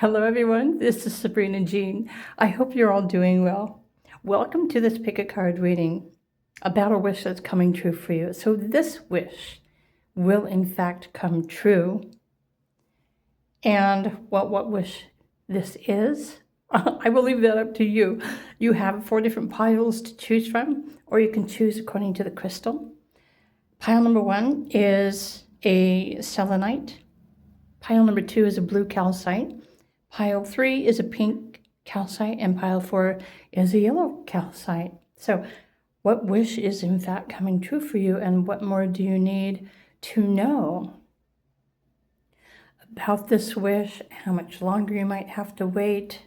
Hello everyone, this is Sabrina Jean. I hope you're all doing well. Welcome to this pick a card reading about a wish that's coming true for you. So this wish will in fact come true. And what wish this is, I will leave that up to you. You have 4 different piles to choose from, or you can choose according to the crystal. Pile number 1 is a selenite. Pile number 2 is a blue calcite. Pile 3 is a pink calcite, and pile 4 is a yellow calcite. So what wish is in fact coming true for you, and what more do you need to know about this wish, how much longer you might have to wait,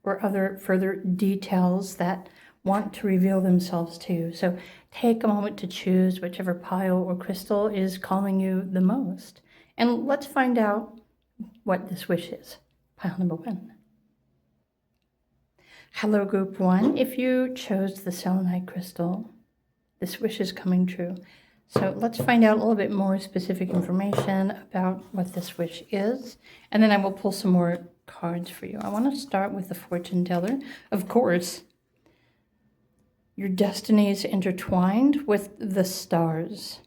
or other further details that want to reveal themselves to you. So take a moment to choose whichever pile or crystal is calling you the most. And let's find out what this wish is. Pile number 1. Hello, group 1. If you chose the selenite crystal, this wish is coming true. So let's find out a little bit more specific information about what this wish is, and then I will pull some more cards for you. I want to start with the fortune teller. Of course, your destiny is intertwined with the stars.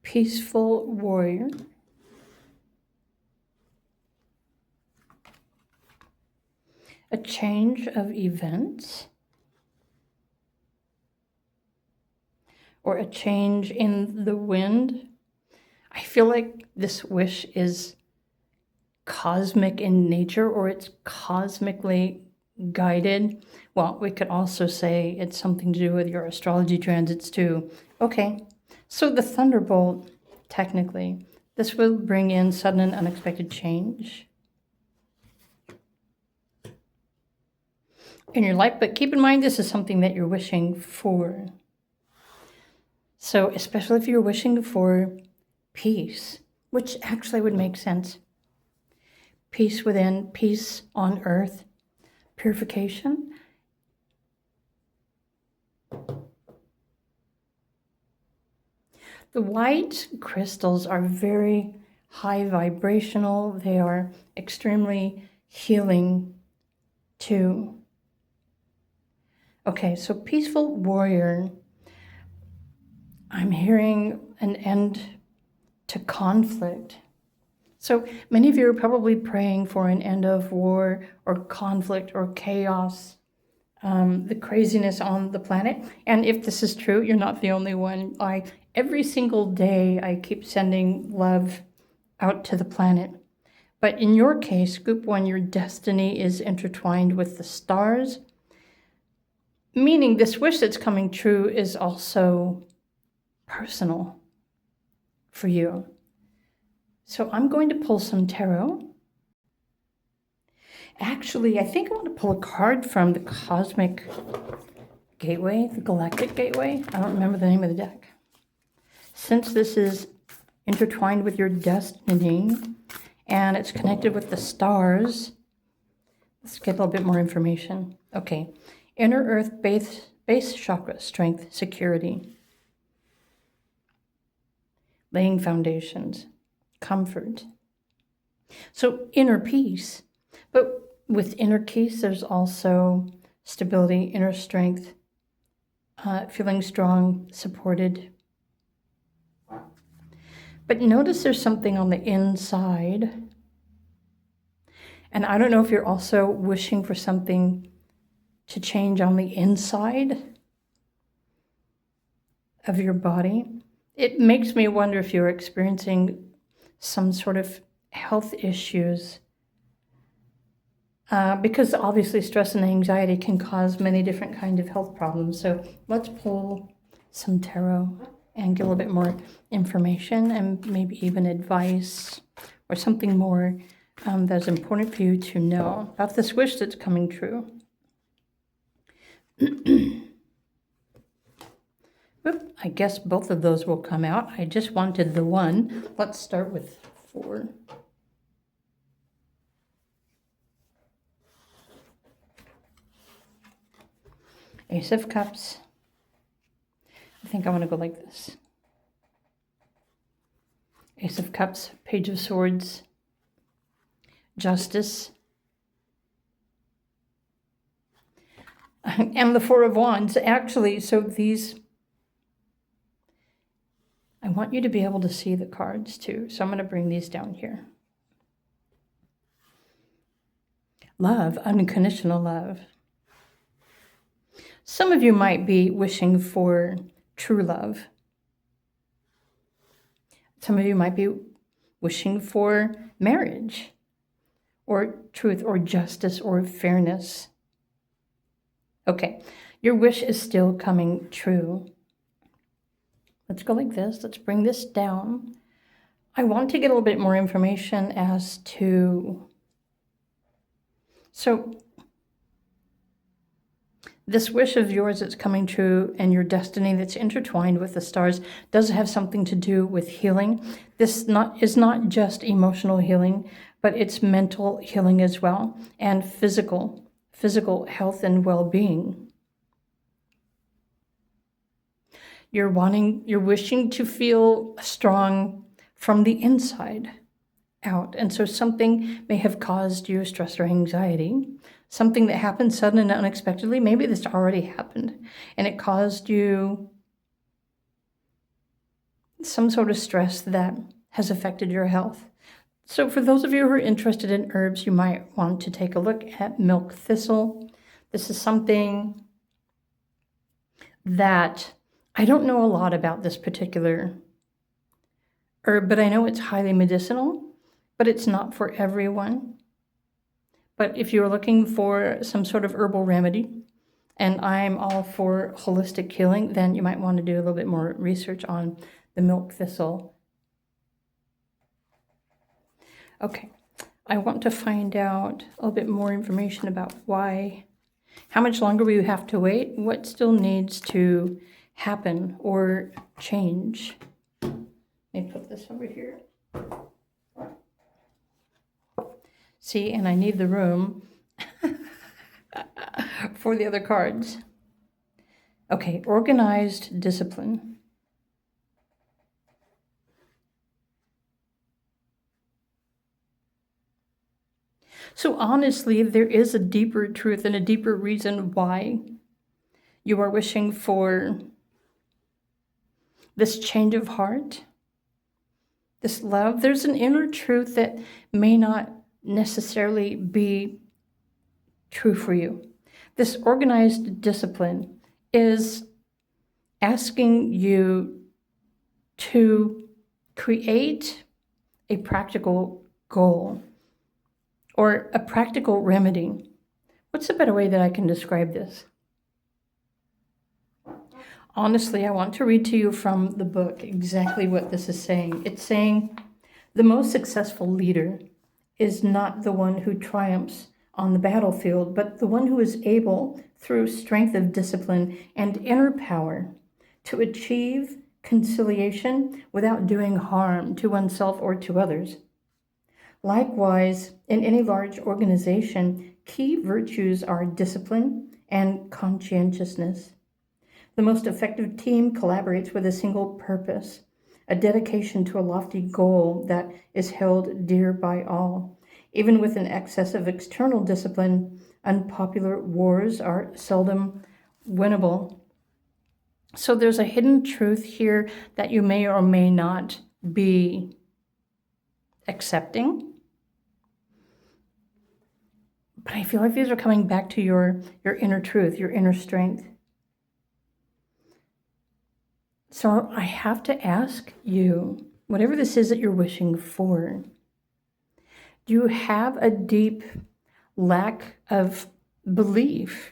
Peaceful warrior. A change of events. Or a change in the wind. I feel like this wish is cosmic in nature, or it's cosmically guided. Well, we could also say it's something to do with your astrology transits too. Okay. So the thunderbolt, technically, this will bring in sudden and unexpected change in your life, but keep in mind this is something that you're wishing for. So especially if you're wishing for peace, which actually would make sense. Peace within, peace on earth, purification. The white crystals are very high vibrational. They are extremely healing too. Okay, so peaceful warrior. I'm hearing an end to conflict. So many of you are probably praying for an end of war or conflict or chaos. The craziness on the planet. And if this is true, you're not the only one. Every single day, I keep sending love out to the planet. But in your case, group 1, your destiny is intertwined with the stars, meaning this wish that's coming true is also personal for you. So I'm going to pull some tarot. Actually, I think I want to pull a card from the Cosmic Gateway, the Galactic Gateway. I don't remember the name of the deck. Since this is intertwined with your destiny and it's connected with the stars, let's get a little bit more information. Okay, inner earth base chakra, strength, security. Laying foundations, comfort. So inner peace. But with inner peace, there's also stability, inner strength, feeling strong, supported. But notice there's something on the inside. And I don't know if you're also wishing for something to change on the inside of your body. It makes me wonder if you're experiencing some sort of health issues. Because obviously stress and anxiety can cause many different kinds of health problems. So let's pull some tarot and get a little bit more information and maybe even advice or something more that's important for you to know about this wish that's coming true. Oop, I guess both of those will come out. I just wanted the one. Let's start with 4. Ace of Cups. I think I want to go like this. Ace of Cups, Page of Swords, Justice, and the Four of Wands. Actually, so these, I want you to be able to see the cards too. So I'm going to bring these down here. Love, unconditional love. Some of you might be wishing for true love. Some of you might be wishing for marriage, or truth, or justice, or fairness. Okay, your wish is still coming true. Let's go like this. Let's bring this down. I want to get a little bit more information as to... So, this wish of yours that's coming true and your destiny that's intertwined with the stars does have something to do with healing. This is not just emotional healing, but it's mental healing as well, and physical health and well-being. You're wishing to feel strong from the inside out. And so something may have caused you stress or anxiety, something that happened sudden and unexpectedly. Maybe this already happened and it caused you some sort of stress that has affected your health. So for those of you who are interested in herbs, you might want to take a look at milk thistle. This is something that I don't know a lot about, this particular herb, but I know it's highly medicinal, but it's not for everyone. But if you're looking for some sort of herbal remedy, and I'm all for holistic healing, then you might want to do a little bit more research on the milk thistle. Okay, I want to find out a little bit more information about why, how much longer will you have to wait, what still needs to happen or change. Let me put this over here. See, and I need the room for the other cards. Okay, organized discipline. So honestly, there is a deeper truth and a deeper reason why you are wishing for this change of heart, this love. There's an inner truth that may not necessarily be true for you. This organized discipline is asking you to create a practical goal or a practical remedy. What's a better way that I can describe this? Honestly, I want to read to you from the book exactly what this is saying. It's saying the most successful leader is not the one who triumphs on the battlefield, but the one who is able, through strength of discipline and inner power, to achieve conciliation without doing harm to oneself or to others. Likewise, in any large organization, key virtues are discipline and conscientiousness. The most effective team collaborates with a single purpose, a dedication to a lofty goal that is held dear by all. Even with an excess of external discipline, unpopular wars are seldom winnable. So there's a hidden truth here that you may or may not be accepting. But I feel like these are coming back to your inner truth, your inner strength. So I have to ask you, whatever this is that you're wishing for, do you have a deep lack of belief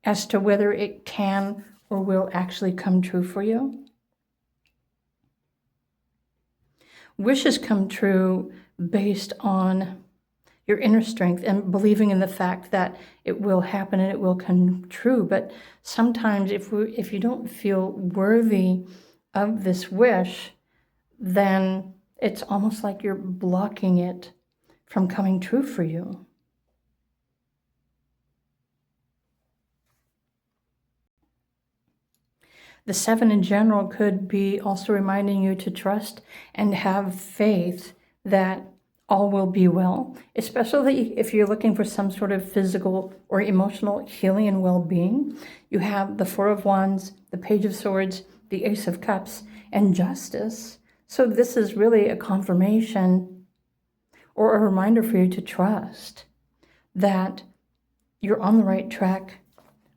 as to whether it can or will actually come true for you? Wishes come true based on your inner strength and believing in the fact that it will happen and it will come true. But sometimes if you don't feel worthy of this wish, then it's almost like you're blocking it from coming true for you. The 7 in general could be also reminding you to trust and have faith that all will be well, especially if you're looking for some sort of physical or emotional healing and well-being. You have the 4 of Wands, the Page of Swords, the Ace of Cups, and Justice. So this is really a confirmation or a reminder for you to trust that you're on the right track.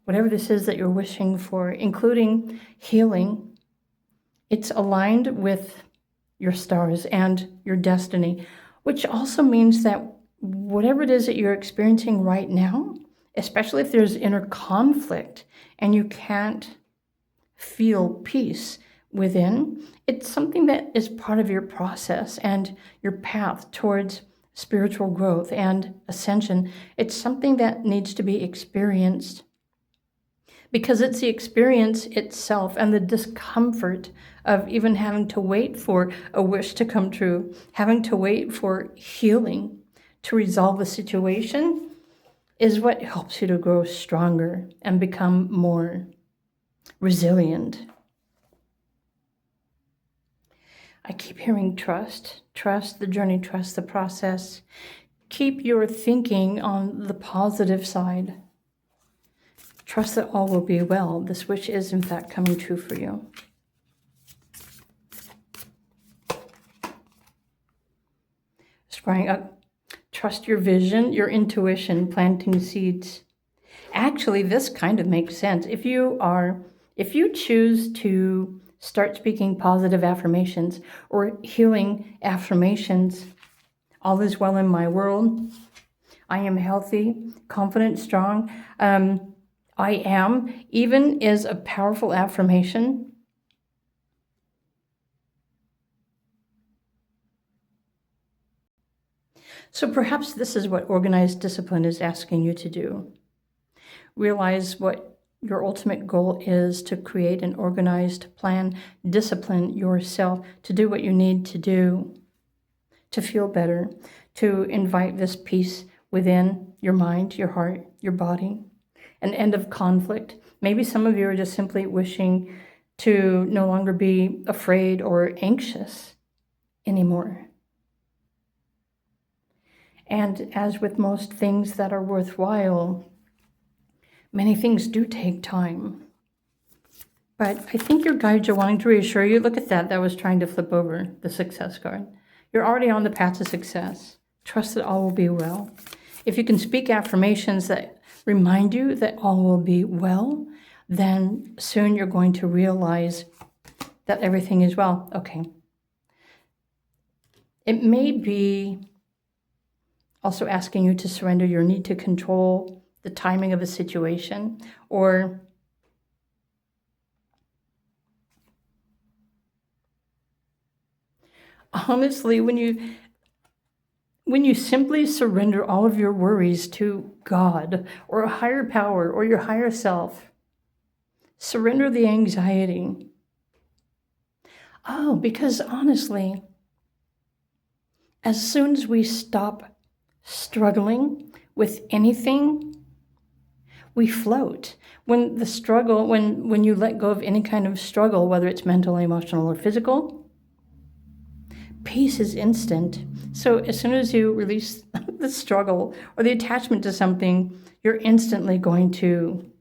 Whatever this is that you're wishing for, including healing, it's aligned with your stars and your destiny, which also means that whatever it is that you're experiencing right now, especially if there's inner conflict and you can't feel peace within, it's something that is part of your process and your path towards spiritual growth and ascension. It's something that needs to be experienced, because it's the experience itself and the discomfort of even having to wait for a wish to come true, having to wait for healing to resolve the situation, is what helps you to grow stronger and become more resilient. I keep hearing trust. Trust the journey, trust the process. Keep your thinking on the positive side. Trust that all will be well. This wish is, in fact, coming true for you. Sprang up. Trust your vision, your intuition, planting seeds. Actually, this kind of makes sense. If you choose to start speaking positive affirmations or healing affirmations, all is well in my world. I am healthy, confident, strong. I am, even is a powerful affirmation. So perhaps this is what organized discipline is asking you to do. Realize what your ultimate goal is: to create an organized plan, discipline yourself to do what you need to do, to feel better, to invite this peace within your mind, your heart, your body, an end of conflict. Maybe some of you are just simply wishing to no longer be afraid or anxious anymore. And as with most things that are worthwhile, many things do take time. But I think your guides are wanting to reassure you. Look at that. That was trying to flip over the success card. You're already on the path to success. Trust that all will be well. If you can speak affirmations that remind you that all will be well, then soon you're going to realize that everything is well. Okay. It may be also asking you to surrender your need to control the timing of a situation, or honestly, when you simply surrender all of your worries to God or a higher power or your higher self, surrender the anxiety. Oh, because honestly, as soon as we stop struggling with anything, we float. When the struggle, when you let go of any kind of struggle, whether it's mental, emotional, or physical, peace is instant. So as soon as you release the struggle or the attachment to something, you're instantly going to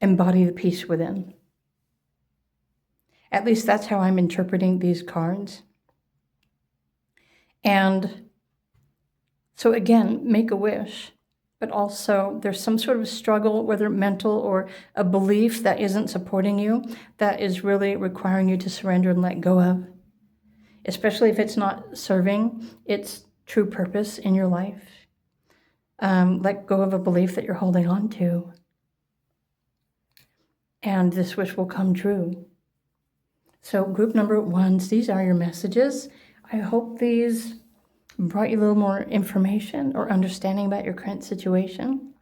embody the peace within. At least that's how I'm interpreting these cards. And so again, make a wish, but also there's some sort of struggle, whether mental or a belief that isn't supporting you, that is really requiring you to surrender and let go of, especially if it's not serving its true purpose in your life. Let go of a belief that you're holding on to, and this wish will come true. So group number 1s, these are your messages. I hope these brought you a little more information or understanding about your current situation.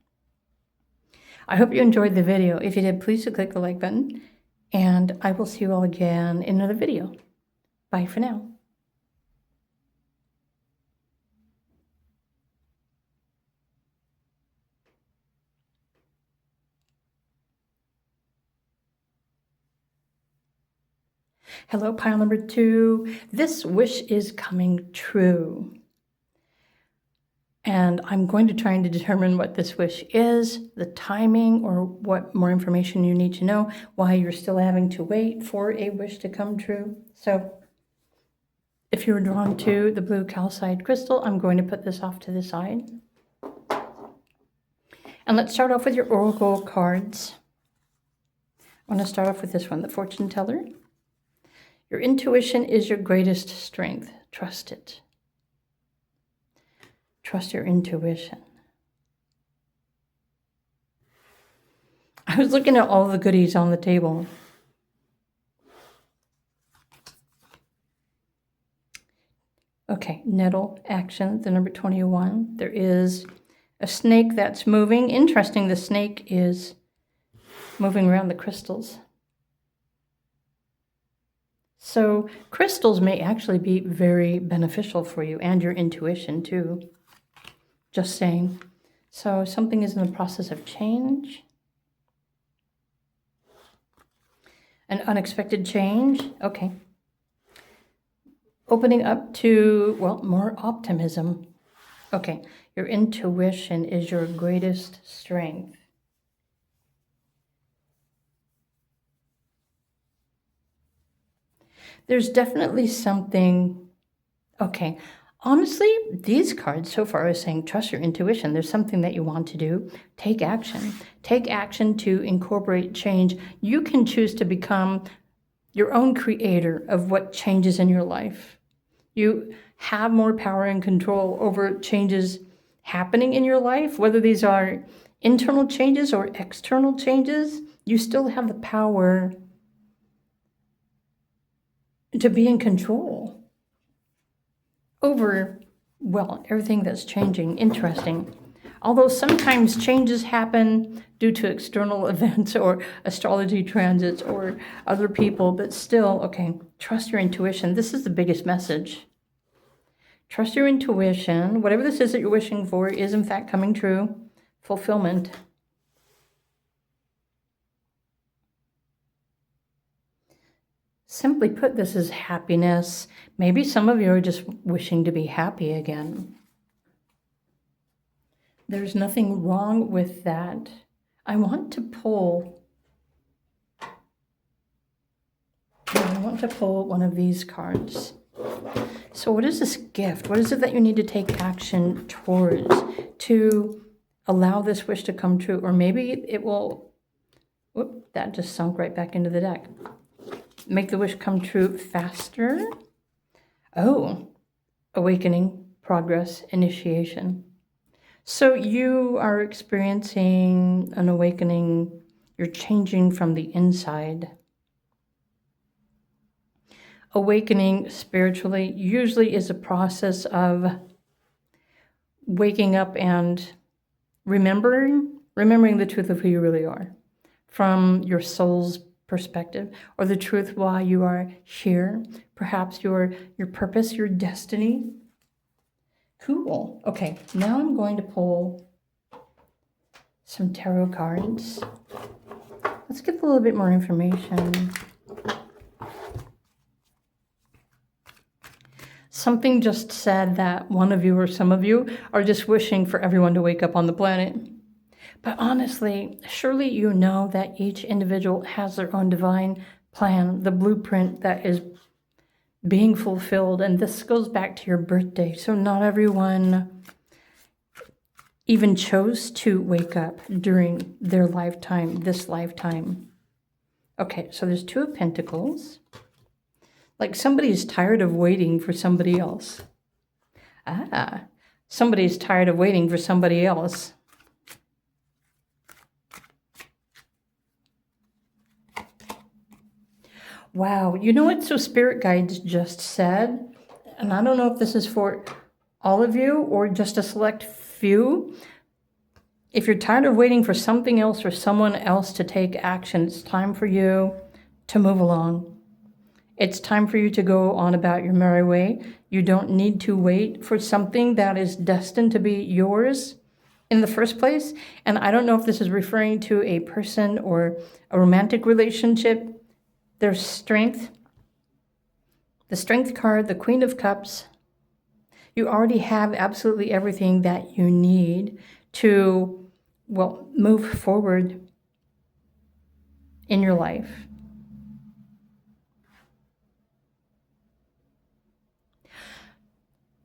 I hope you enjoyed the video. If you did, please click the like button, and I will see you all again in another video. Bye for now. Hello, pile number 2. This wish is coming true. And I'm going to try and determine what this wish is, the timing, or what more information you need to know, why you're still having to wait for a wish to come true. So if you're drawn to the blue calcite crystal, I'm going to put this off to the side. And let's start off with your oracle cards. I want to start off with this one, the fortune teller. Your intuition is your greatest strength. Trust it. Trust your intuition. I was looking at all the goodies on the table. Okay, nettle action, the number 21. There is a snake that's moving. Interesting, the snake is moving around the crystals. So crystals may actually be very beneficial for you and your intuition too. Just saying. So something is in the process of change. An unexpected change. Okay. Opening up to, well, more optimism. Okay. Your intuition is your greatest strength. There's definitely something, okay. Honestly, these cards so far are saying trust your intuition. There's something that you want to do. Take action. Take action to incorporate change. You can choose to become your own creator of what changes in your life. You have more power and control over changes happening in your life, whether these are internal changes or external changes. You still have the power to be in control over, well, everything that's changing. Interesting. Although sometimes changes happen due to external events or astrology transits or other people, but still, okay, trust your intuition. This is the biggest message. Trust your intuition. Whatever this is that you're wishing for is in fact coming true. Fulfillment. Simply put, this is happiness. Maybe some of you are just wishing to be happy again. There's nothing wrong with that. I want to pull one of these cards. So what is this gift? What is it that you need to take action towards to allow this wish to come true? Or maybe it will, whoop, that just sunk right back into the deck. Make the wish come true faster. Oh, awakening, progress, initiation. So you are experiencing an awakening. You're changing from the inside. Awakening spiritually usually is a process of waking up and remembering the truth of who you really are from your soul's perspective, or the truth why you are here, perhaps your purpose, your destiny. Cool. Okay, now I'm going to pull some tarot cards. Let's get a little bit more information. Something just said that one of you or some of you are just wishing for everyone to wake up on the planet. But honestly, surely you know that each individual has their own divine plan, the blueprint that is being fulfilled. And this goes back to your birthday. So not everyone even chose to wake up during their lifetime, this lifetime. Okay, so there's 2 of Pentacles. Like somebody's tired of waiting for somebody else. Somebody's tired of waiting for somebody else. Wow, you know what? So Spirit Guides just said, and I don't know if this is for all of you or just a select few. If you're tired of waiting for something else or someone else to take action, it's time for you to move along. It's time for you to go on about your merry way. You don't need to wait for something that is destined to be yours in the first place. And I don't know if this is referring to a person or a romantic relationship. There's strength The Strength card, the Queen of Cups. You already have absolutely everything that you need to, well, move forward in your life.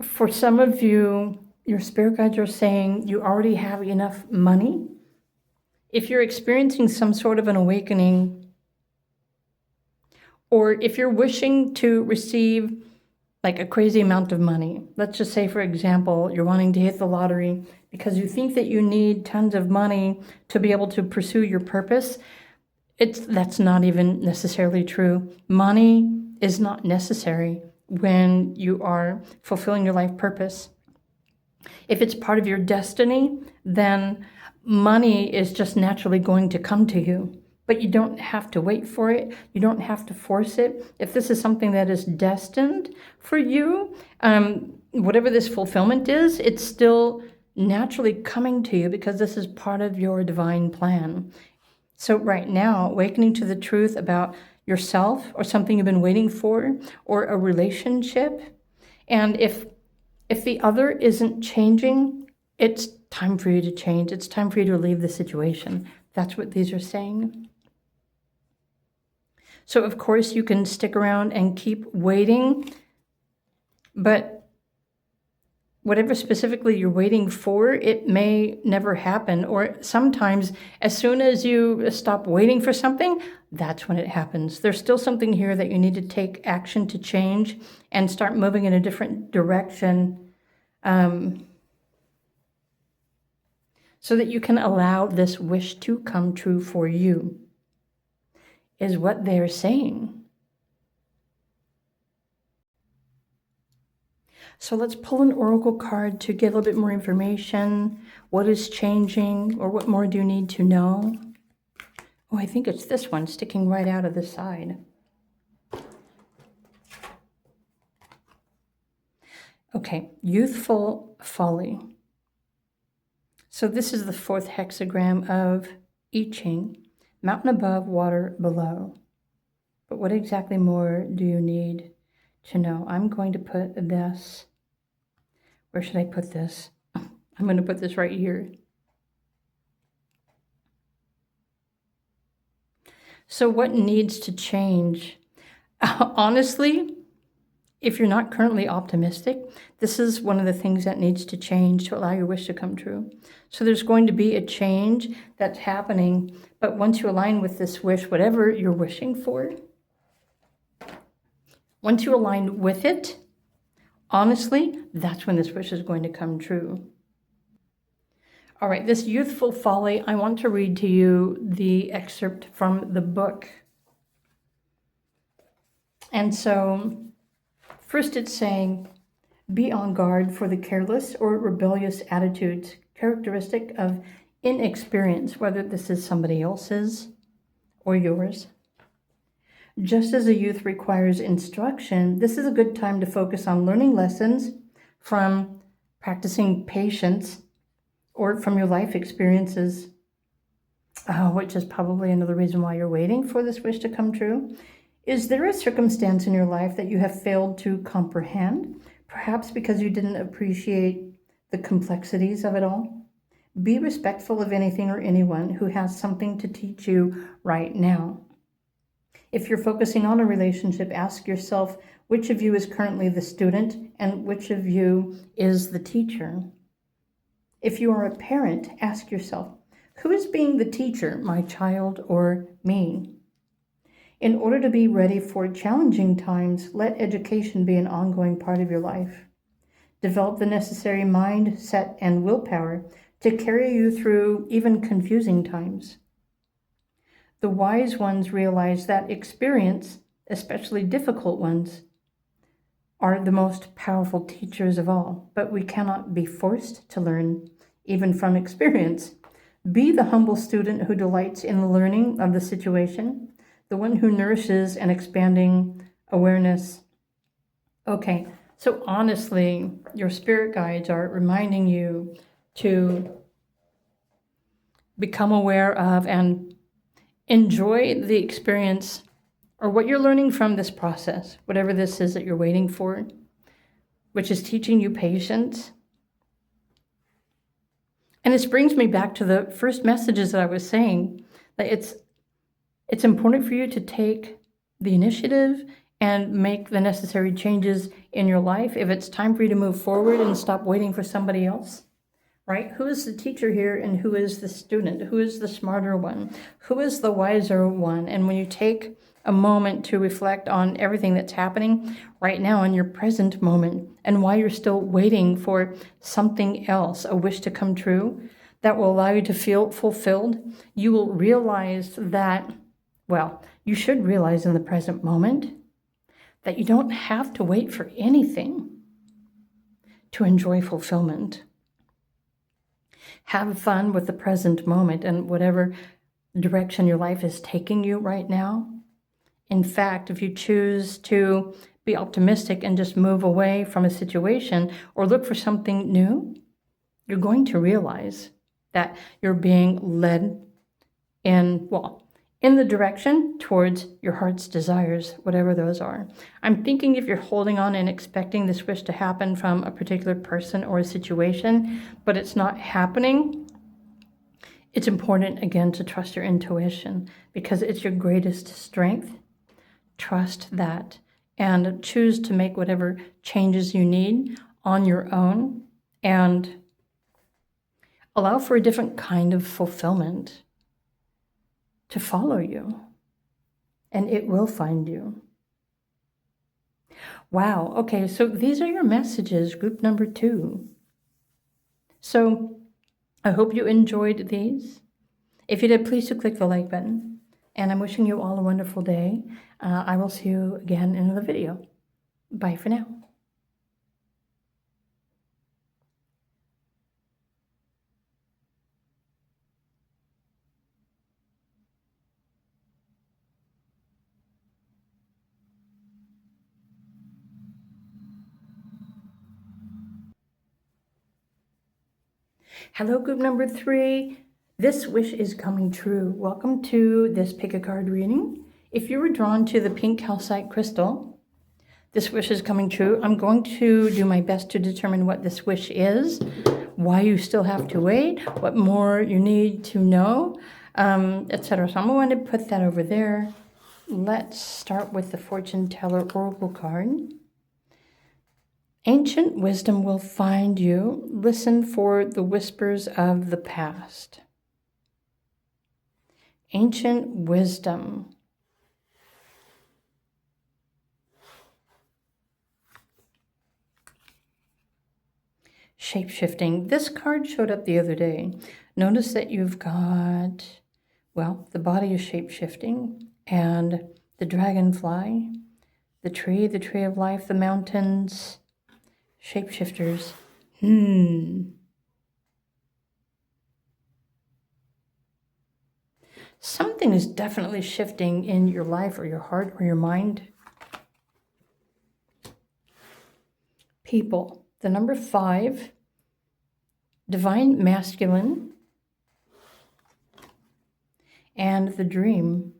For some of you, your spirit guides are saying you already have enough money. If you're experiencing some sort of an awakening, or if you're wishing to receive like a crazy amount of money, let's just say, for example, you're wanting to hit the lottery because you think that you need tons of money to be able to pursue your purpose, that's not even necessarily true. Money is not necessary when you are fulfilling your life purpose. If it's part of your destiny, then money is just naturally going to come to you. But you don't have to wait for it. You don't have to force it. If this is something that is destined for you, whatever this fulfillment is, it's still naturally coming to you because this is part of your divine plan. So right now, awakening to the truth about yourself or something you've been waiting for, or a relationship. And if the other isn't changing, it's time for you to change. It's time for you to leave the situation. That's what these are saying. So of course you can stick around and keep waiting, but whatever specifically you're waiting for, it may never happen. Or sometimes as soon as you stop waiting for something, that's when it happens. There's still something here that you need to take action to change and start moving in a different direction, so that you can allow this wish to come true for you, is what they're saying. So let's pull an oracle card to get a little bit more information. What is changing, or what more do you need to know? Oh, I think it's this one sticking right out of the side. Okay, youthful folly. So this is the 4th hexagram of I Ching. Mountain above, water below. But what exactly more do you need to know? I'm going to put this, where should I put this? I'm going to put this right here. So what needs to change? Honestly, if you're not currently optimistic, this is one of the things that needs to change to allow your wish to come true. So there's going to be a change that's happening, but once you align with this wish, whatever you're wishing for, once you align with it, honestly, that's when this wish is going to come true. All right, this youthful folly, I want to read to you the excerpt from the book. And so, first it's saying, be on guard for the careless or rebellious attitudes characteristic of inexperience, whether this is somebody else's or yours. Just as a youth requires instruction, this is a good time to focus on learning lessons from practicing patience or from your life experiences, which is probably another reason why you're waiting for this wish to come true. Is there a circumstance in your life that you have failed to comprehend, perhaps because you didn't appreciate the complexities of it all? Be respectful of anything or anyone who has something to teach you right now. If you're focusing on a relationship, ask yourself which of you is currently the student and which of you is the teacher. If you are a parent, ask yourself, who is being the teacher, my child or me? In order to be ready for challenging times, let education be an ongoing part of your life. Develop the necessary mindset and willpower to carry you through even confusing times. The wise ones realize that experience, especially difficult ones, are the most powerful teachers of all, but we cannot be forced to learn, even from experience. Be the humble student who delights in the learning of the situation, the one who nourishes an expanding awareness. Okay, so honestly, your spirit guides are reminding you to become aware of and enjoy the experience or what you're learning from this process, whatever this is that you're waiting for, which is teaching you patience. And this brings me back to the first messages that I was saying, that it's important for you to take the initiative and make the necessary changes in your life if it's time for you to move forward and stop waiting for somebody else, right? Who is the teacher here and who is the student? Who is the smarter one? Who is the wiser one? And when you take a moment to reflect on everything that's happening right now in your present moment and why you're still waiting for something else, a wish to come true that will allow you to feel fulfilled, you will realize that, well, you should realize in the present moment that you don't have to wait for anything to enjoy fulfillment. Have fun with the present moment and whatever direction your life is taking you right now. In fact, if you choose to be optimistic and just move away from a situation or look for something new, you're going to realize that you're being led in the direction towards your heart's desires, whatever those are. I'm thinking if you're holding on and expecting this wish to happen from a particular person or a situation, but it's not happening, it's important, again, to trust your intuition because it's your greatest strength. Trust that and choose to make whatever changes you need on your own and allow for a different kind of fulfillment to follow you, and it will find you. Wow, okay, so these are your messages, group number 2. So I hope you enjoyed these. If you did, please do click the like button, and I'm wishing you all a wonderful day. I will see you again in another video. Bye for now. Hello, group number 3. This wish is coming true. Welcome to this pick a card reading. If you were drawn to the pink calcite crystal, this wish is coming true. I'm going to do my best to determine what this wish is, why you still have to wait, what more you need to know, etc. So I'm going to put that over there. Let's start with the fortune teller oracle card. Ancient wisdom will find you. Listen for the whispers of the past. Ancient wisdom. Shape-shifting. This card showed up the other day. Notice that you've got, the body is shape-shifting, and the dragonfly, the tree of life, the mountains, shapeshifters. Something is definitely shifting in your life or your heart or your mind. People. The number 5, divine masculine, and the dream.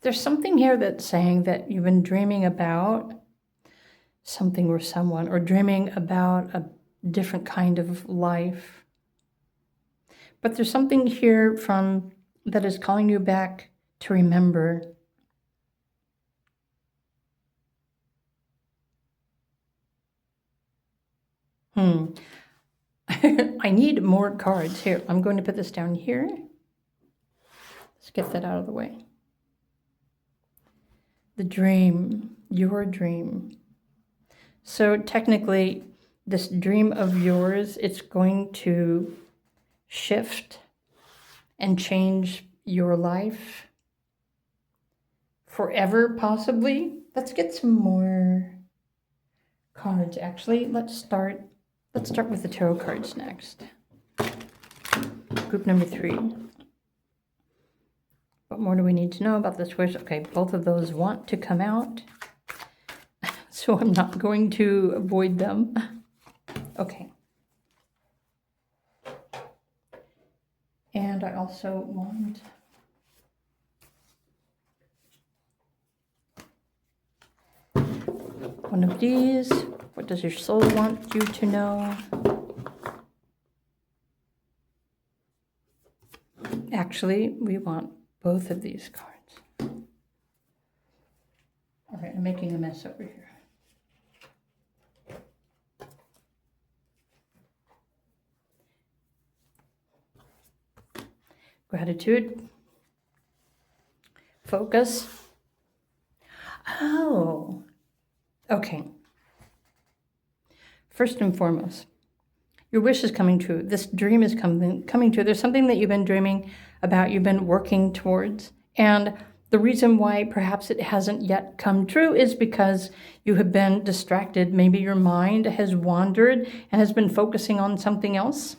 There's something here that's saying that you've been dreaming about something or someone, or dreaming about a different kind of life. But there's something here that is calling you back to remember. I need more cards here. I'm going to put this down here. Let's get that out of the way. The dream, your dream. So technically, this dream of yours, it's going to shift and change your life forever, possibly. Let's get some more cards, actually. Let's start with the tarot cards next. Group number 3. What more do we need to know about this wish? Okay, both of those want to come out, so I'm not going to avoid them. Okay. And I also want one of these. What does your soul want you to know? Actually, we want both of these cards. All right, I'm making a mess over here. Gratitude. Focus. Oh, okay. First and foremost, your wish is coming true. This dream is coming true. There's something that you've been dreaming about, you've been working towards. And the reason why perhaps it hasn't yet come true is because you have been distracted. Maybe your mind has wandered and has been focusing on something else.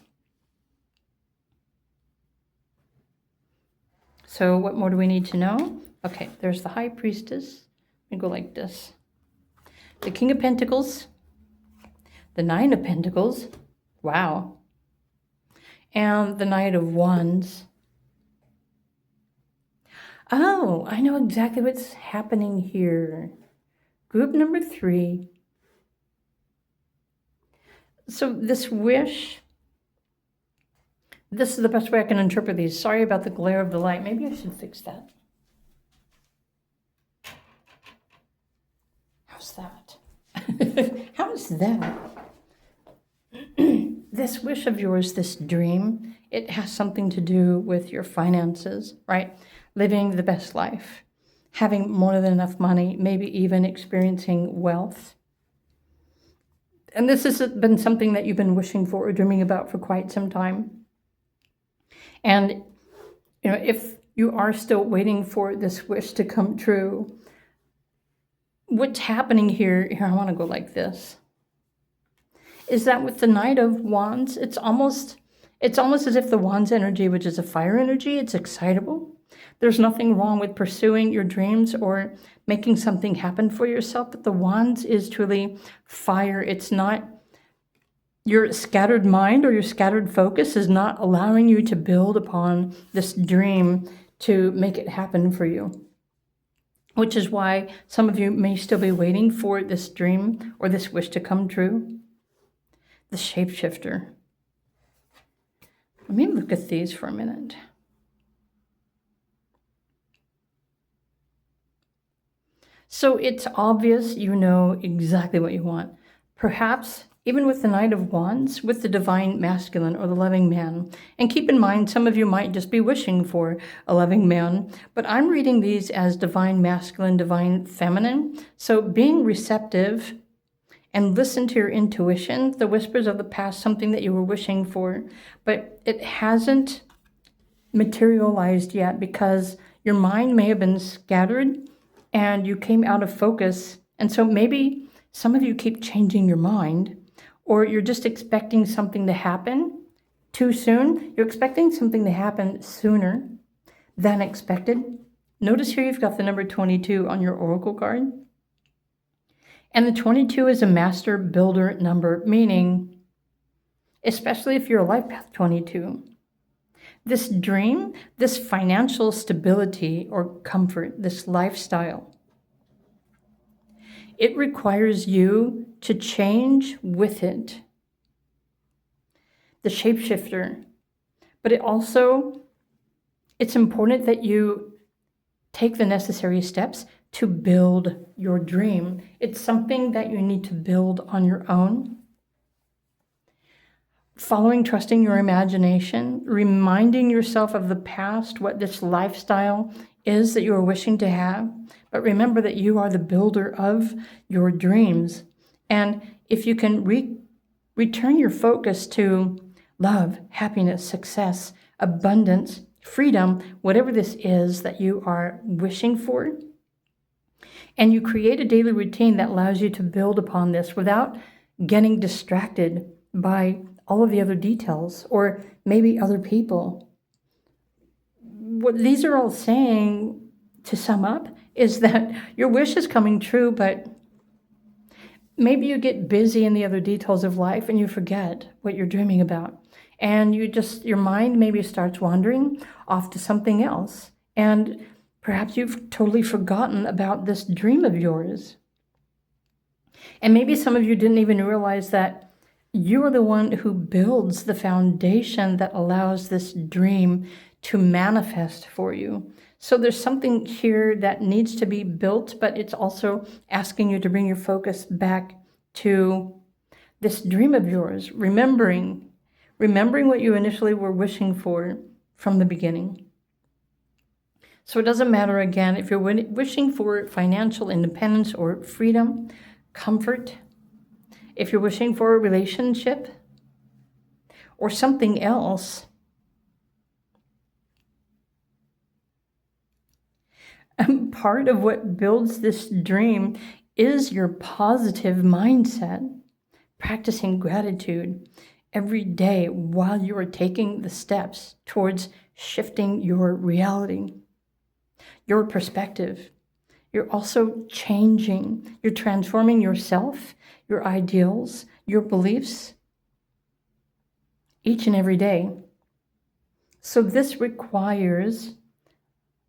So what more do we need to know? Okay, there's the High Priestess. Let me go like this. The King of Pentacles. The Nine of Pentacles. Wow. And the Knight of Wands. Oh, I know exactly what's happening here. Group number 3. So this wish, this is the best way I can interpret these. Sorry about the glare of the light. Maybe I should fix that. How's that? How's that? This wish of yours, this dream, it has something to do with your finances, right? Living the best life, having more than enough money, maybe even experiencing wealth. And this has been something that you've been wishing for or dreaming about for quite some time. And, if you are still waiting for this wish to come true, what's happening here, I want to go like this, is that with the Knight of Wands, it's almost as if the Wands energy, which is a fire energy, it's excitable. There's nothing wrong with pursuing your dreams or making something happen for yourself, but the Wands is truly fire. It's not your scattered mind or your scattered focus is not allowing you to build upon this dream to make it happen for you. Which is why some of you may still be waiting for this dream or this wish to come true. The Shapeshifter. Let me look at these for a minute. So it's obvious you know exactly what you want. Perhaps even with the Knight of Wands, with the Divine Masculine or the Loving Man. And keep in mind, some of you might just be wishing for a loving man, but I'm reading these as Divine Masculine, Divine Feminine. So being receptive and listen to your intuition, the whispers of the past, something that you were wishing for, but it hasn't materialized yet because your mind may have been scattered and you came out of focus. And so maybe some of you keep changing your mind, or you're just expecting something to happen too soon. You're expecting something to happen sooner than expected. Notice here you've got the number 22 on your oracle card. And the 22 is a master builder number, meaning, especially if you're a life path 22, this dream, this financial stability or comfort, this lifestyle, it requires you to change with it. The Shapeshifter. But it's important that you take the necessary steps to build your dream. It's something that you need to build on your own. Trusting your imagination, reminding yourself of the past, what this lifestyle is that you are wishing to have. But remember that you are the builder of your dreams. And if you can return your focus to love, happiness, success, abundance, freedom, whatever this is that you are wishing for, and you create a daily routine that allows you to build upon this without getting distracted by all of the other details or maybe other people. What these are all saying, to sum up, is that your wish is coming true, but maybe you get busy in the other details of life and you forget what you're dreaming about. and your mind maybe starts wandering off to something else. And perhaps you've totally forgotten about this dream of yours. And maybe some of you didn't even realize that you're the one who builds the foundation that allows this dream to manifest for you. So there's something here that needs to be built, but it's also asking you to bring your focus back to this dream of yours, remembering what you initially were wishing for from the beginning. So it doesn't matter, again, if you're wishing for financial independence or freedom, comfort, if you're wishing for a relationship or something else. And part of what builds this dream is your positive mindset, practicing gratitude every day while you are taking the steps towards shifting your reality, your perspective. You're also changing, you're transforming yourself, your ideals, your beliefs, each and every day. So this requires,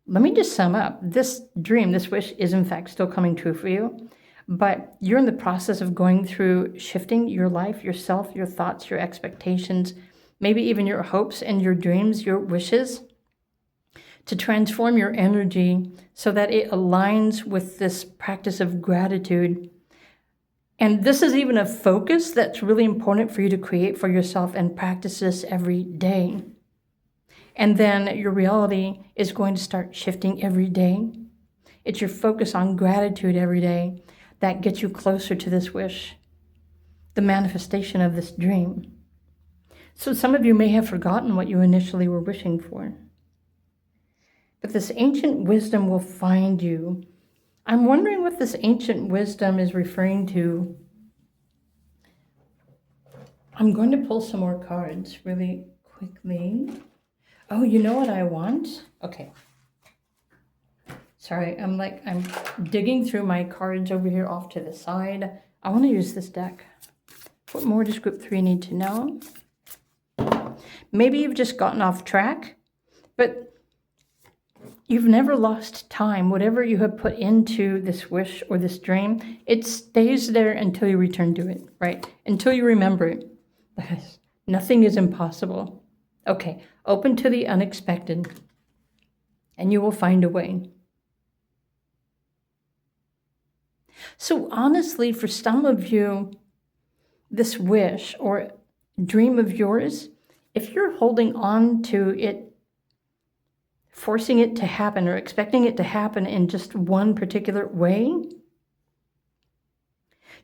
let me just sum up, this dream, this wish is in fact still coming true for you, but you're in the process of going through shifting your life, yourself, your thoughts, your expectations, maybe even your hopes and your dreams, your wishes, to transform your energy so that it aligns with this practice of gratitude. And this is even a focus that's really important for you to create for yourself and practice this every day. And then your reality is going to start shifting every day. It's your focus on gratitude every day that gets you closer to this wish, the manifestation of this dream. So some of you may have forgotten what you initially were wishing for. But this ancient wisdom will find you. I'm wondering what this ancient wisdom is referring to. I'm going to pull some more cards really quickly. Oh, you know what I want? Okay. Sorry, I'm digging through my cards over here off to the side. I want to use this deck. What more does Group 3 need to know? Maybe you've just gotten off track, but you've never lost time. Whatever you have put into this wish or this dream, it stays there until you return to it, right? Until you remember it. Because nothing is impossible. Okay, open to the unexpected, and you will find a way. So honestly, for some of you, this wish or dream of yours, if you're holding on to it, forcing it to happen or expecting it to happen in just one particular way,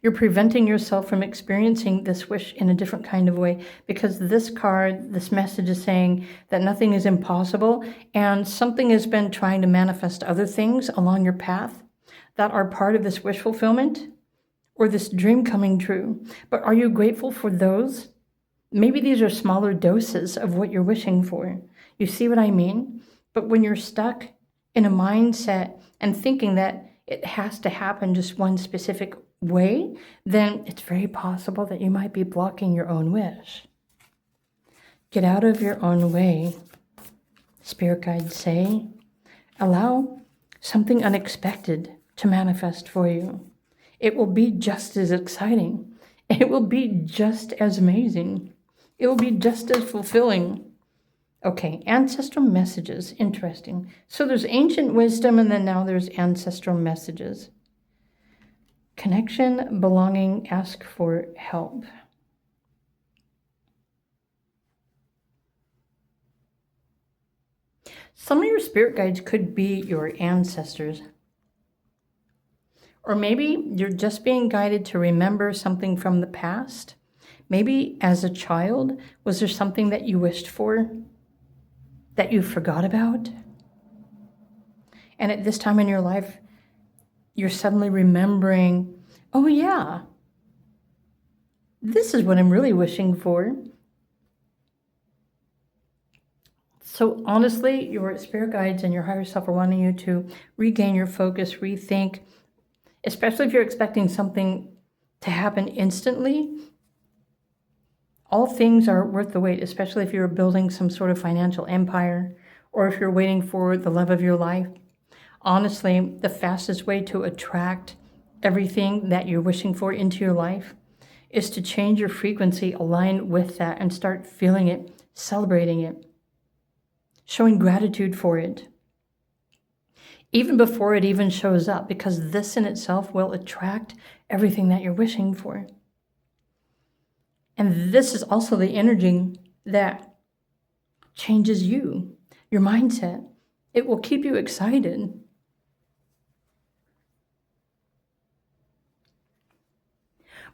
you're preventing yourself from experiencing this wish in a different kind of way, because this card, this message is saying that nothing is impossible, and something has been trying to manifest other things along your path that are part of this wish fulfillment or this dream coming true. But are you grateful for those? Maybe these are smaller doses of what you're wishing for. You see what I mean? But when you're stuck in a mindset and thinking that it has to happen just one specific way, then it's very possible that you might be blocking your own wish. Get out of your own way. Spirit guides say, allow something unexpected to manifest for you. It will be just as exciting. It will be just as amazing. It will be just as fulfilling. Okay, ancestral messages. Interesting. So there's ancient wisdom, and then now there's ancestral messages. Connection, belonging, ask for help. Some of your spirit guides could be your ancestors. Or maybe you're just being guided to remember something from the past. Maybe as a child, was there something that you wished for that you forgot about? And at this time in your life, you're suddenly remembering, oh yeah, this is what I'm really wishing for. So honestly, your spirit guides and your higher self are wanting you to regain your focus, rethink, especially if you're expecting something to happen instantly. All things are worth the wait, especially if you're building some sort of financial empire or if you're waiting for the love of your life. Honestly, the fastest way to attract everything that you're wishing for into your life is to change your frequency, align with that, and start feeling it, celebrating it, showing gratitude for it, even before it even shows up, because this in itself will attract everything that you're wishing for. And this is also the energy that changes you, your mindset. It will keep you excited.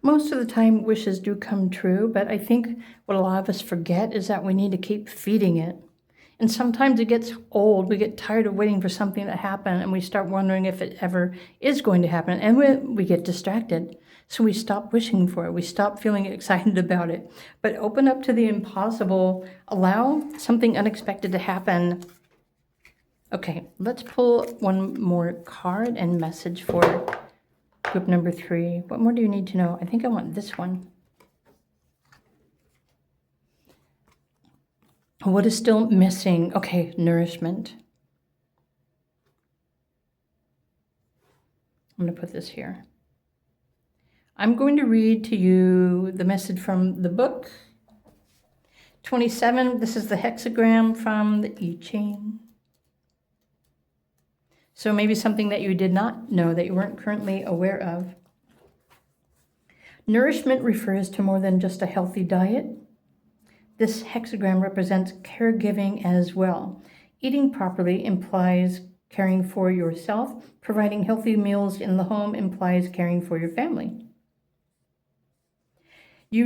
Most of the time, wishes do come true, but I think what a lot of us forget is that we need to keep feeding it. And sometimes it gets old. We get tired of waiting for something to happen, and we start wondering if it ever is going to happen, and we get distracted. So we stop wishing for it. We stop feeling excited about it. But open up to the impossible. Allow something unexpected to happen. Okay, let's pull one more card and message for group number 3. What more do you need to know? I think I want this one. What is still missing? Okay, nourishment. I'm going to put this here. I'm going to read to you the message from the book. 27, this is the hexagram from the I Ching. So maybe something that you did not know, that you weren't currently aware of. Nourishment refers to more than just a healthy diet. This hexagram represents caregiving as well. Eating properly implies caring for yourself. Providing healthy meals in the home implies caring for your family. You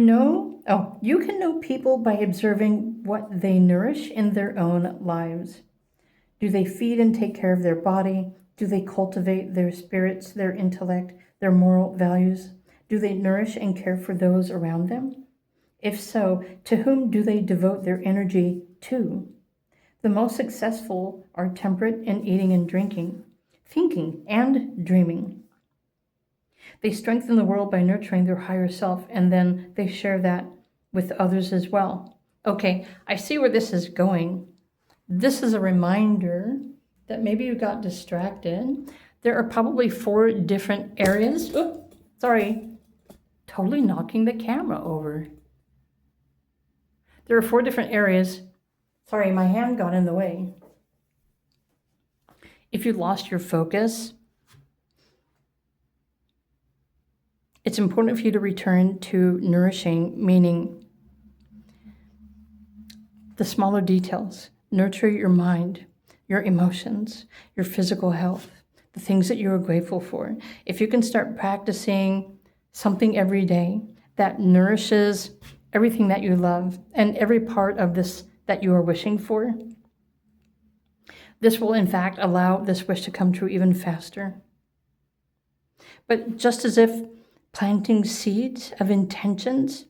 can know people by observing what they nourish in their own lives. Do they feed and take care of their body? Do they cultivate their spirits, their intellect, their moral values? Do they nourish and care for those around them? If so, to whom do they devote their energy to? The most successful are temperate in eating and drinking, thinking and dreaming. They strengthen the world by nurturing their higher self, and then they share that with others as well. Okay, I see where this is going. This is a reminder that maybe you got distracted. There are probably 4 different areas. Oh, sorry, totally knocking the camera over. There are 4 different areas. Sorry, my hand got in the way. If you lost your focus, it's important for you to return to nourishing, meaning the smaller details. Nurture your mind, your emotions, your physical health, the things that you are grateful for. If you can start practicing something every day that nourishes everything that you love and every part of this that you are wishing for, this will in fact allow this wish to come true even faster. But just as if planting seeds of intentions,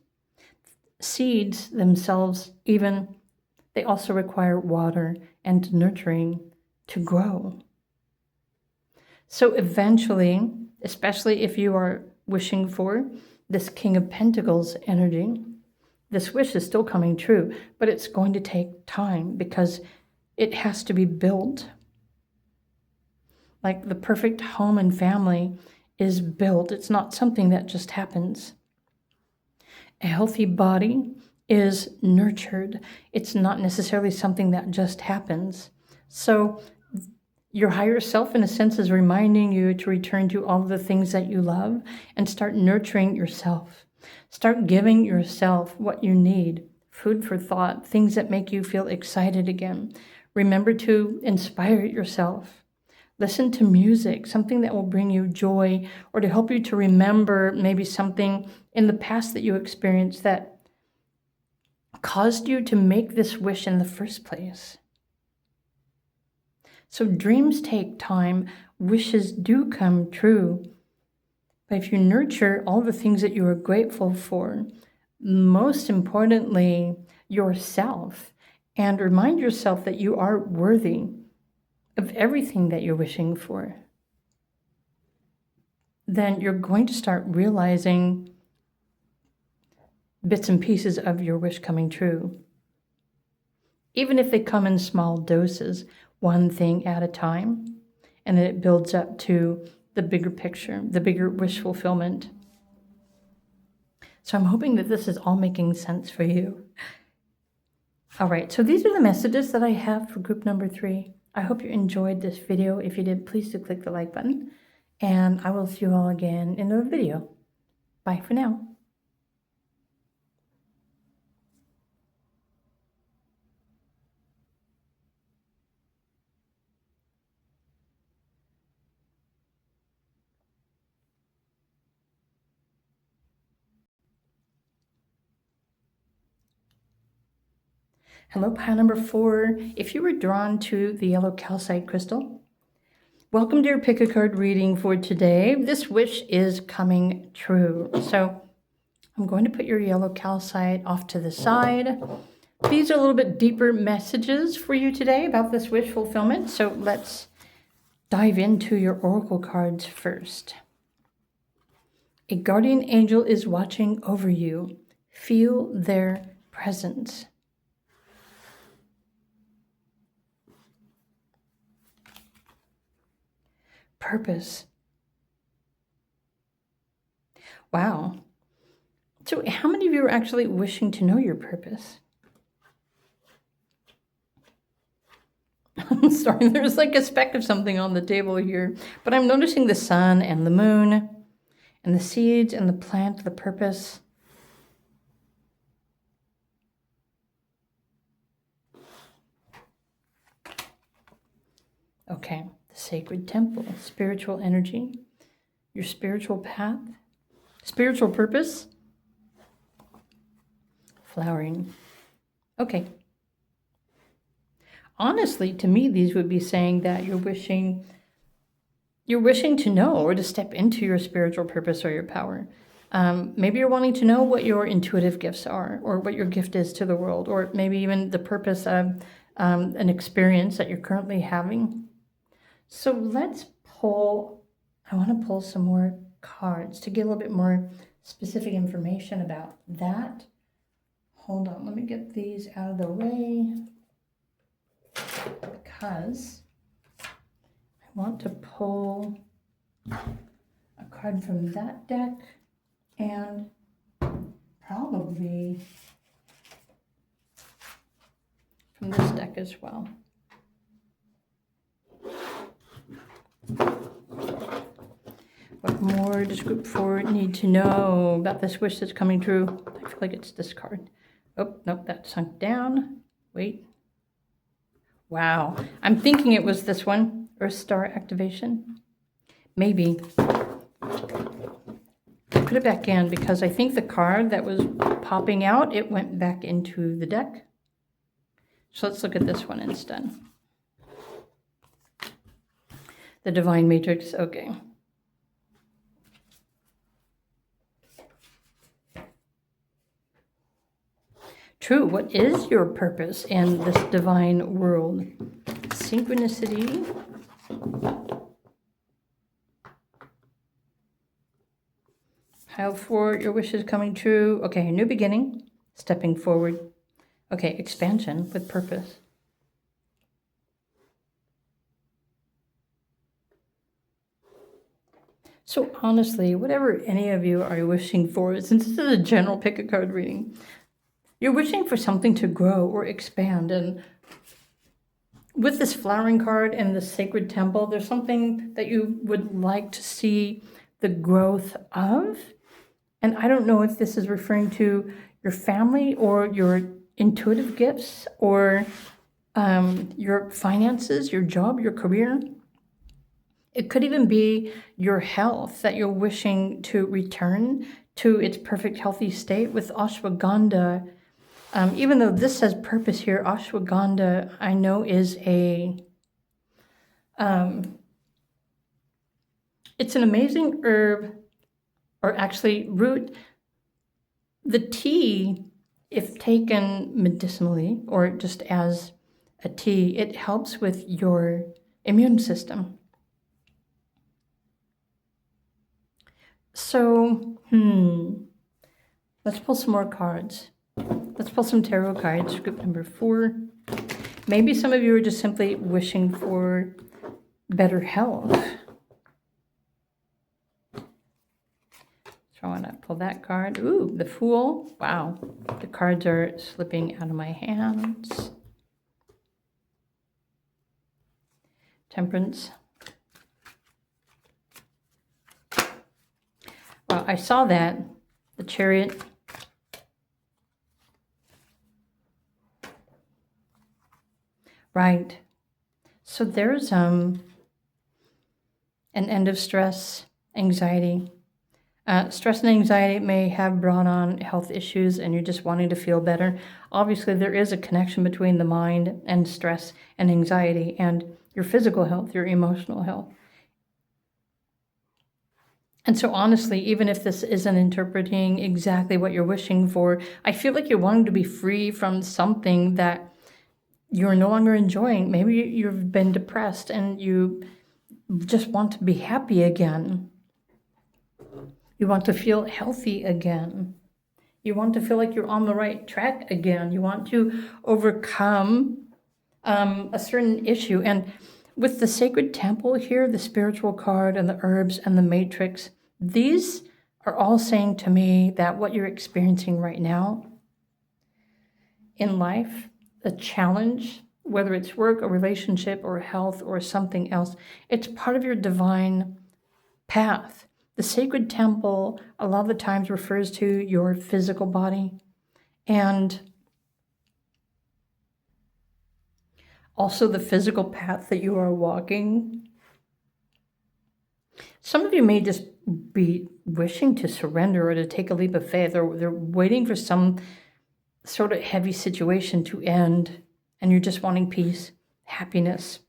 seeds themselves they also require water and nurturing to grow. So eventually, especially if you are wishing for this King of Pentacles energy, this wish is still coming true, but it's going to take time because it has to be built. Like the perfect home and family is built. It's not something that just happens. A healthy body is nurtured. It's not necessarily something that just happens. So your higher self, in a sense, is reminding you to return to all of the things that you love and start nurturing yourself. Start giving yourself what you need, food for thought, things that make you feel excited again. Remember to inspire yourself. Listen to music, something that will bring you joy or to help you to remember maybe something in the past that you experienced that caused you to make this wish in the first place. So dreams take time, wishes do come true. But if you nurture all the things that you are grateful for, most importantly, yourself, and remind yourself that you are worthy of everything that you're wishing for, then you're going to start realizing bits and pieces of your wish coming true. Even if they come in small doses, one thing at a time, and then it builds up to the bigger picture, the bigger wish fulfillment. So I'm hoping that this is all making sense for you. All right, so these are the messages that I have for group number 3. I hope you enjoyed this video. If you did, please do click the like button, and I will see you all again in another video. Bye for now. Hello, pile number 4. If you were drawn to the yellow calcite crystal, welcome to your pick a card reading for today. This wish is coming true. So I'm going to put your yellow calcite off to the side. These are a little bit deeper messages for you today about this wish fulfillment. So let's dive into your oracle cards first. A guardian angel is watching over you. Feel their presence. Purpose. Wow. So how many of you are actually wishing to know your purpose? I'm sorry, there's like a speck of something on the table here, but I'm noticing the sun and the moon and the seeds and the plant, the purpose. Okay, the sacred temple, spiritual energy, your spiritual path, spiritual purpose, flowering. Okay. Honestly, to me, these would be saying that you're wishing to know or to step into your spiritual purpose or your power. Maybe you're wanting to know what your intuitive gifts are, or what your gift is to the world, or maybe even the purpose of an experience that you're currently having. So let's pull, I want to pull some more cards to get a little bit more specific information about that. Hold on, let me get these out of the way, because I want to pull a card from that deck and probably from this deck as well. What more does group 4 need to know about this wish that's coming true? I feel like it's this card. Oh, nope, that sunk down. Wait. Wow, I'm thinking it was this one, Earth Star Activation. Maybe. Put it back in because I think the card that was popping out, it went back into the deck. So let's look at this one instead. The Divine Matrix, okay. True, what is your purpose in this divine world? Synchronicity. Pile 4, your wish is coming true. Okay, new beginning, stepping forward. Okay, expansion with purpose. So honestly, whatever any of you are wishing for, since this is a general pick a card reading, you're wishing for something to grow or expand. And with this flowering card and the sacred temple, there's something that you would like to see the growth of. And I don't know if this is referring to your family or your intuitive gifts or your finances, your job, your career. It could even be your health that you're wishing to return to its perfect healthy state with ashwagandha. Even though this says purpose here, ashwagandha, I know, is it's an amazing herb, or actually root. The tea, if taken medicinally or just as a tea, it helps with your immune system. So, let Let's pull some more cards. Let's pull some tarot cards. Group number 4. Maybe some of you are just simply wishing for better health. So I want to pull that card. Ooh, the Fool. Wow. The cards are slipping out of my hands. Temperance. Well, I saw that. The Chariot. Right. So there's an end of stress, anxiety. Stress and anxiety may have brought on health issues and you're just wanting to feel better. Obviously, there is a connection between the mind and stress and anxiety and your physical health, your emotional health. And so honestly, even if this isn't interpreting exactly what you're wishing for, I feel like you're wanting to be free from something that you're no longer enjoying. Maybe you've been depressed and you just want to be happy again. You want to feel healthy again. You want to feel like you're on the right track again. You want to overcome a certain issue. And with the Sacred Temple here, the spiritual card and the herbs and the matrix, these are all saying to me that what you're experiencing right now in life, a challenge, whether it's work, a relationship, or health, or something else, it's part of your divine path. The Sacred Temple a lot of the times refers to your physical body and also the physical path that you are walking. Some of you may just be wishing to surrender or to take a leap of faith, or they're waiting for some sort of heavy situation to end, and you're just wanting peace, happiness,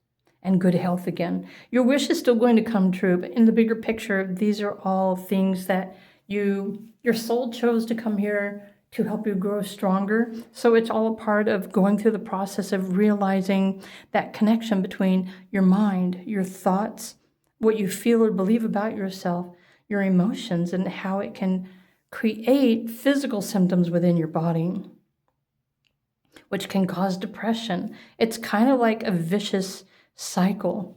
and good health again. Your wish is still going to come true, but in the bigger picture, these are all things that your soul chose to come here to help you grow stronger. So it's all a part of going through the process of realizing that connection between your mind, your thoughts, what you feel or believe about yourself, your emotions, and how it can create physical symptoms within your body, which can cause depression. It's kind of like a vicious cycle.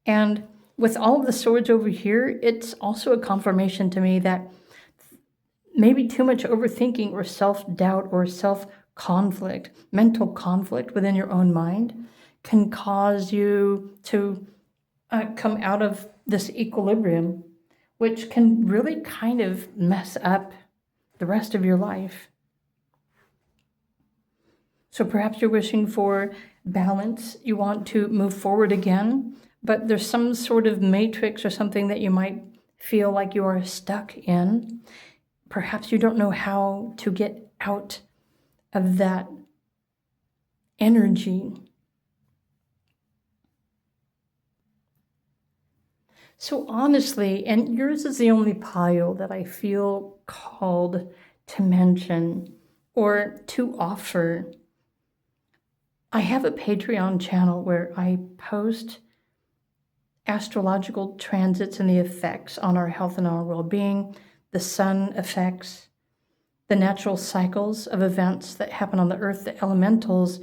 And with all of the swords over here, it's also a confirmation to me that maybe too much overthinking or self-doubt or self-conflict, mental conflict within your own mind can cause you to come out of this equilibrium, which can really kind of mess up the rest of your life. So perhaps you're wishing for balance. You want to move forward again, but there's some sort of matrix or something that you might feel like you are stuck in. Perhaps you don't know how to get out of that energy. So honestly, and yours is the only pile that I feel called to mention or to offer. I have a Patreon channel where I post astrological transits and the effects on our health and our well-being, the sun effects, the natural cycles of events that happen on the earth, the elementals,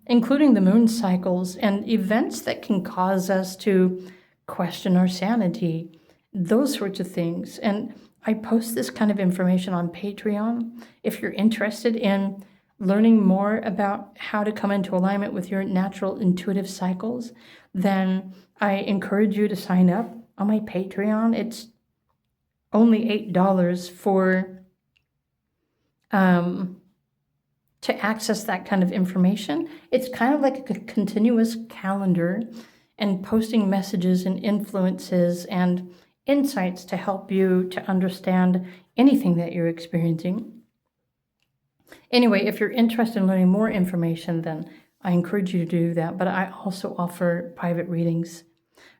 including the moon cycles, and events that can cause us to question our sanity, those sorts of things. And I post this kind of information on Patreon. If you're interested in learning more about how to come into alignment with your natural intuitive cycles, then I encourage you to sign up on my Patreon. It's only $8 for to access that kind of information. It's kind of like a continuous calendar and posting messages and influences and insights to help you to understand anything that you're experiencing. Anyway, if you're interested in learning more information, then I encourage you to do that. But I also offer private readings.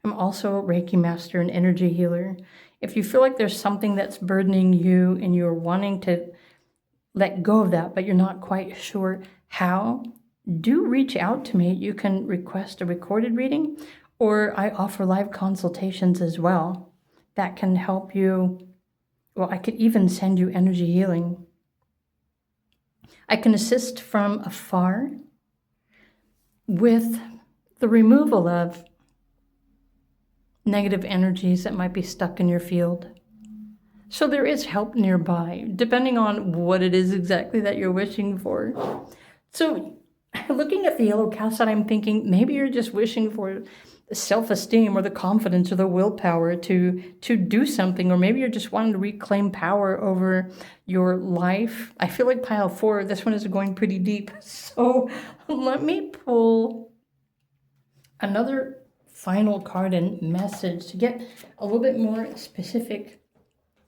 I'm also a Reiki master and energy healer. If you feel like there's something that's burdening you and you're wanting to let go of that, but you're not quite sure how, do reach out to me. You can request a recorded reading, or I offer live consultations as well. That can help you. Well, I could even send you energy healing. I can assist from afar with the removal of negative energies that might be stuck in your field. So there is help nearby, depending on what it is exactly that you're wishing for. So looking at the yellow calcite, I'm thinking maybe you're just wishing for self-esteem or the confidence or the willpower to do something, or maybe you're just wanting to reclaim power over your life. I feel like pile 4, this one is going pretty deep. So let me pull another final card and message to get a little bit more specific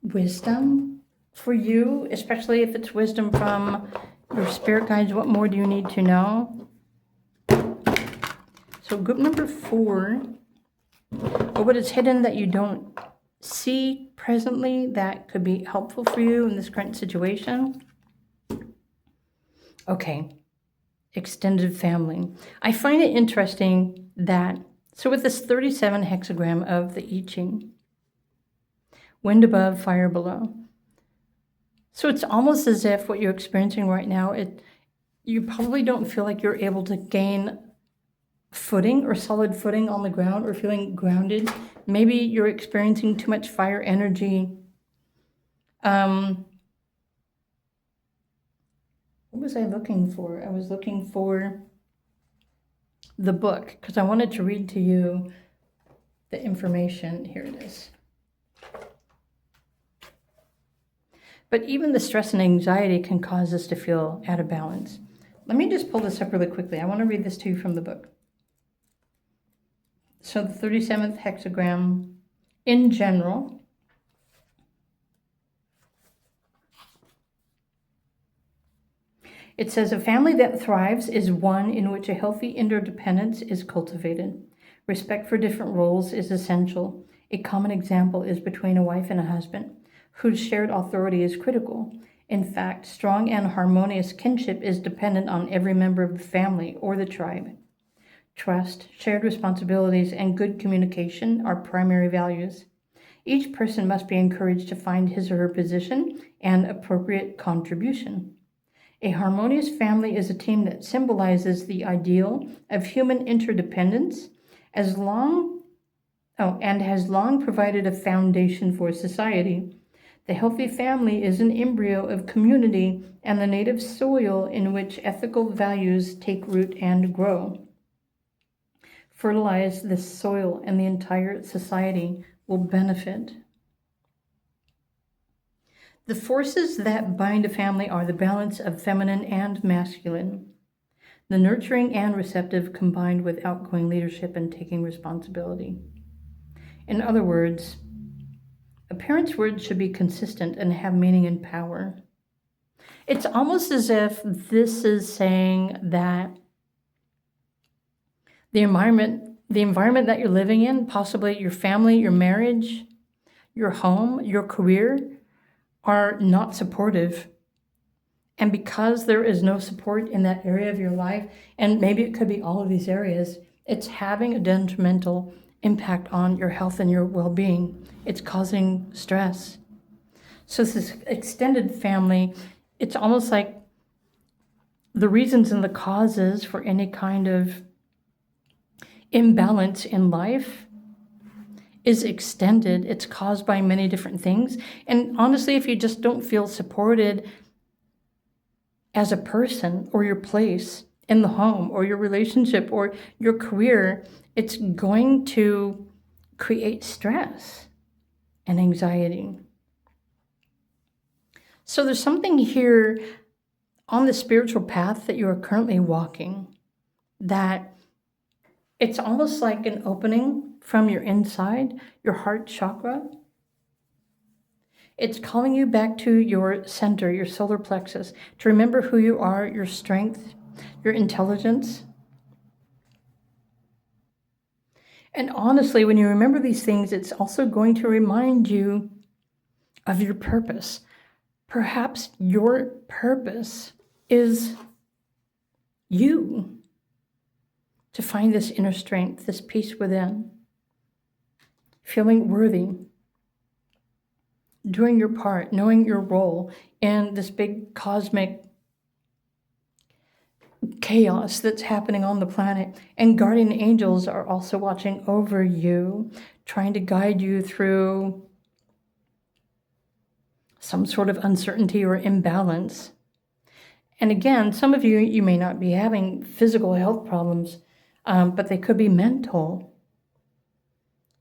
wisdom for you, especially if it's wisdom from your spirit guides. What more do you need to know? So group number 4, or what is hidden that you don't see presently that could be helpful for you in this current situation. Okay, extended family. I find it interesting that, so with this 37 hexagram of the I Ching, wind above, fire below. So it's almost as if what you're experiencing right now, you probably don't feel like you're able to gain footing or solid footing on the ground or feeling grounded. Maybe you're experiencing too much fire energy. What was I looking for? I was looking for the book because I wanted to read to you the information. Here it is. But even the stress and anxiety can cause us to feel out of balance. Let me just pull this up really quickly. I want to read this to you from the book. So the 37th hexagram, in general, it says a family that thrives is one in which a healthy interdependence is cultivated. Respect for different roles is essential. A common example is between a wife and a husband, whose shared authority is critical. In fact, strong and harmonious kinship is dependent on every member of the family or the tribe. Trust, shared responsibilities, and good communication are primary values. Each person must be encouraged to find his or her position and appropriate contribution. A harmonious family is a team that symbolizes the ideal of human interdependence and has long provided a foundation for society. The healthy family is an embryo of community and the native soil in which ethical values take root and grow. Fertilize this soil and the entire society will benefit. The forces that bind a family are the balance of feminine and masculine, the nurturing and receptive combined with outgoing leadership and taking responsibility. In other words, a parent's words should be consistent and have meaning and power. It's almost as if this is saying that the environment that you're living in, possibly your family, your marriage, your home, your career, are not supportive. And because there is no support in that area of your life, and maybe it could be all of these areas, it's having a detrimental impact on your health and your well-being. It's causing stress. So this extended family, it's almost like the reasons and the causes for any kind of imbalance in life is extended. It's caused by many different things. And honestly, if you just don't feel supported as a person or your place in the home or your relationship or your career, it's going to create stress and anxiety. So there's something here on the spiritual path that you are currently walking that it's almost like an opening from your inside, your heart chakra. It's calling you back to your center, your solar plexus, to remember who you are, your strength, your intelligence. And honestly, when you remember these things, it's also going to remind you of your purpose. Perhaps your purpose is you. To find this inner strength, this peace within, feeling worthy, doing your part, knowing your role in this big cosmic chaos that's happening on the planet. And guardian angels are also watching over you, trying to guide you through some sort of uncertainty or imbalance. And again, some of you may not be having physical health problems, but they could be mental.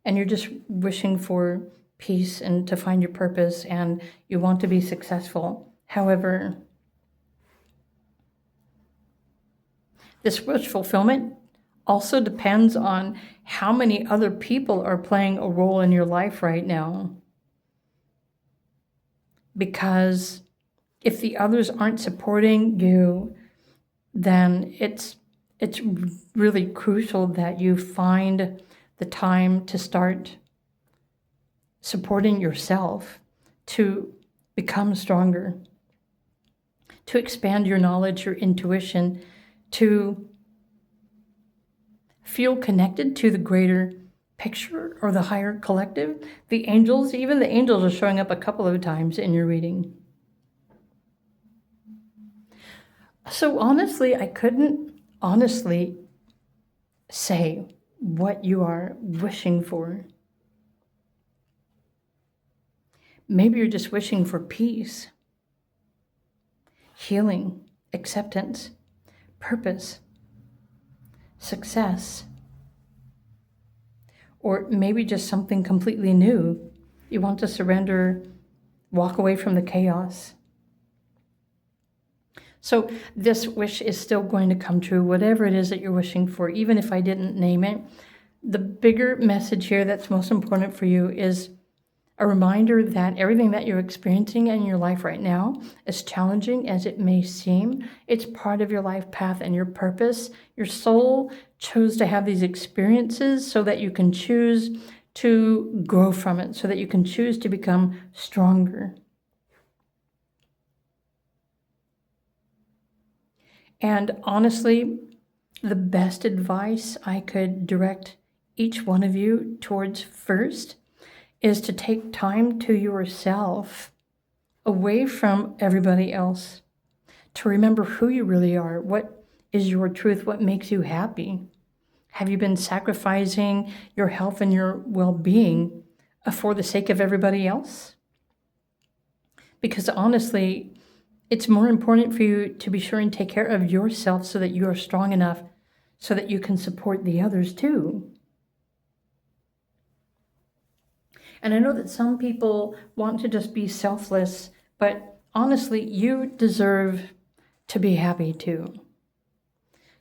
And you're just wishing for peace and to find your purpose, and you want to be successful. However, this wish fulfillment also depends on how many other people are playing a role in your life right now. Because if the others aren't supporting you, then it's really crucial that you find the time to start supporting yourself, to become stronger, to expand your knowledge, your intuition, to feel connected to the greater picture or the higher collective. The angels, even the angels are showing up a couple of times in your reading. So honestly, I couldn't honestly say what you are wishing for. Maybe you're just wishing for peace, healing, acceptance, purpose, success, or maybe just something completely new. You want to surrender, walk away from the chaos. So this wish is still going to come true, whatever it is that you're wishing for, even if I didn't name it. The bigger message here that's most important for you is a reminder that everything that you're experiencing in your life right now, as challenging as it may seem, it's part of your life path and your purpose. Your soul chose to have these experiences so that you can choose to grow from it, so that you can choose to become stronger. And honestly, the best advice I could direct each one of you towards first is to take time to yourself, away from everybody else, to remember who you really are, what is your truth, what makes you happy. Have you been sacrificing your health and your well-being for the sake of everybody else? Because honestly, it's more important for you to be sure and take care of yourself so that you are strong enough so that you can support the others too. And I know that some people want to just be selfless, but honestly, you deserve to be happy too.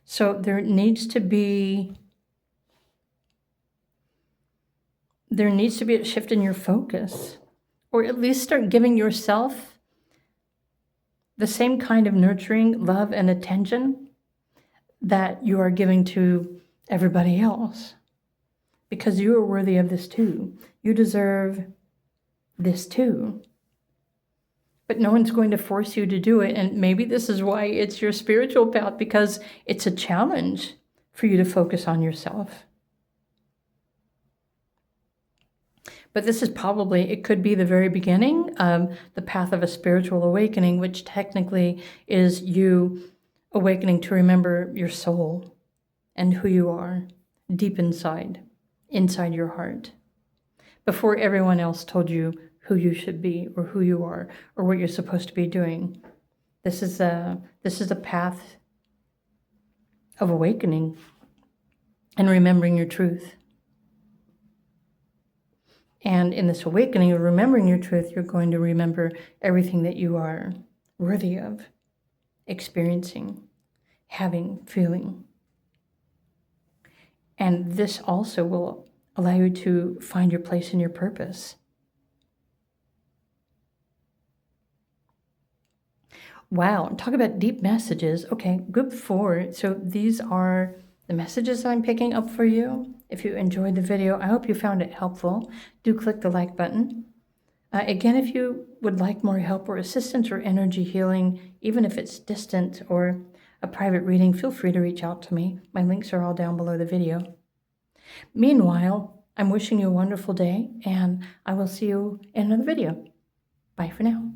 So there needs to be a shift in your focus, or at least start giving yourself the same kind of nurturing, love, and attention that you are giving to everybody else. Because you are worthy of this too. You deserve this too. But no one's going to force you to do it. And maybe this is why it's your spiritual path, because it's a challenge for you to focus on yourself. But this is probably, it could be the very beginning of the path of a spiritual awakening, which technically is you awakening to remember your soul and who you are deep inside your heart, before everyone else told you who you should be or who you are or what you're supposed to be doing. This is a path of awakening and remembering your truth. And in this awakening of remembering your truth, you're going to remember everything that you are worthy of experiencing, having, feeling. And this also will allow you to find your place in your purpose. Wow, talk about deep messages. Okay, group 4. So these are the messages that I'm picking up for you. If you enjoyed the video, I hope you found it helpful. Do click the like button. Again, if you would like more help or assistance or energy healing, even if it's distant or a private reading, feel free to reach out to me. My links are all down below the video. Meanwhile, I'm wishing you a wonderful day, and I will see you in another video. Bye for now.